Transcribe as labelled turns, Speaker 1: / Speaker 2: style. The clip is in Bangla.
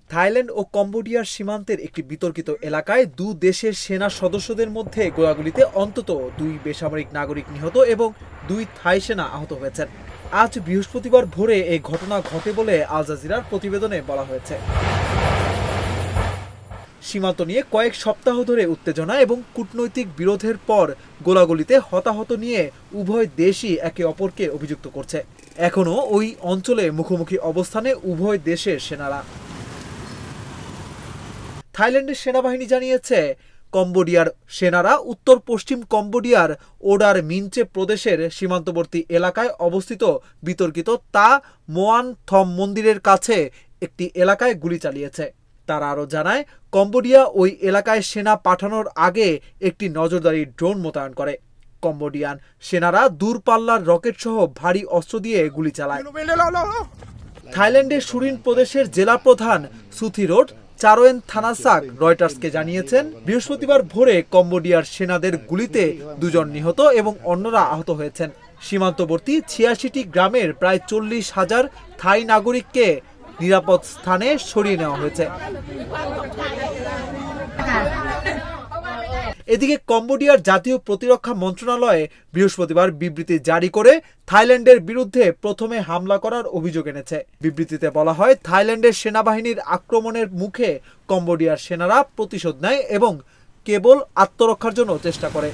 Speaker 1: থাইল্যান্ড ও কম্বোডিয়ার সীমান্তের একটি বিতর্কিত এলাকায় দু দেশের সেনা সদস্যদের মধ্যে গোলাগুলিতে অন্তত 2 বেসামরিক নাগরিক নিহত এবং 2 থাই সেনা আহত হয়েছেন। আজ বৃহস্পতিবার ভোরে এই ঘটনা ঘটে বলে আল জাজিরার প্রতিবেদনে বলা হয়েছে। সীমান্ত নিয়ে কয়েক সপ্তাহ ধরে উত্তেজনা এবং কূটনৈতিক বিরোধের পর গোলাগুলিতে হতাহত নিয়ে উভয় দেশই একে অপরকে অভিযুক্ত করছে। এখনও ওই অঞ্চলে মুখোমুখি অবস্থানে উভয় দেশের সেনারা। থাইল্যান্ডের সেনাবাহিনী জানিয়েছে, কম্বোডিয়ার সেনারা উত্তর পশ্চিম কম্বোডিয়ার ওডার মিনচে প্রদেশের সীমান্তবর্তী এলাকায় অবস্থিত বিতর্কিত তা মোয়ান থম মন্দিরের কাছে একটি এলাকায় গুলি চালিয়েছে। তারা আরও জানায়, কম্বোডিয়া ওই এলাকায় সেনা পাঠানোর আগে একটি নজরদারি ড্রোন মোতায়েন করে। কম্বোডিয়ান সেনারা দূরপাল্লার রকেট সহ ভারী অস্ত্র দিয়ে গুলি চালায়। থাইল্যান্ডের সুরিন প্রদেশের জেলা প্রধান সুথিরোড চারোয়েন থানাসাক রয়টার্সকে জানিয়েছেন, বৃহস্পতিবার ভোরে কম্বোডিয়ার সেনাদের গুলিতে 2 জন নিহত এবং অন্যরা আহত হয়েছেন। সীমান্তবর্তী 86টি গ্রামের প্রায় 40,000 থাই নাগরিককে নিরাপদ স্থানে সরিয়ে নেওয়া হয়েছে। এদিকে কম্বোডিয়ার জাতীয় প্রতিরক্ষা মন্ত্রণালয় বৃহস্পতিবার বিবৃতি জারি করে থাইল্যান্ডের বিরুদ্ধে প্রথমে হামলা করার অভিযোগ এনেছে। বিবৃতিতে বলা হয়, থাইল্যান্ডের সেনাবাহিনীর আক্রমণের মুখে কম্বোডিয়ার সেনারা প্রতিশোধ নেয় এবং কেবল আত্মরক্ষার জন্য চেষ্টা করে।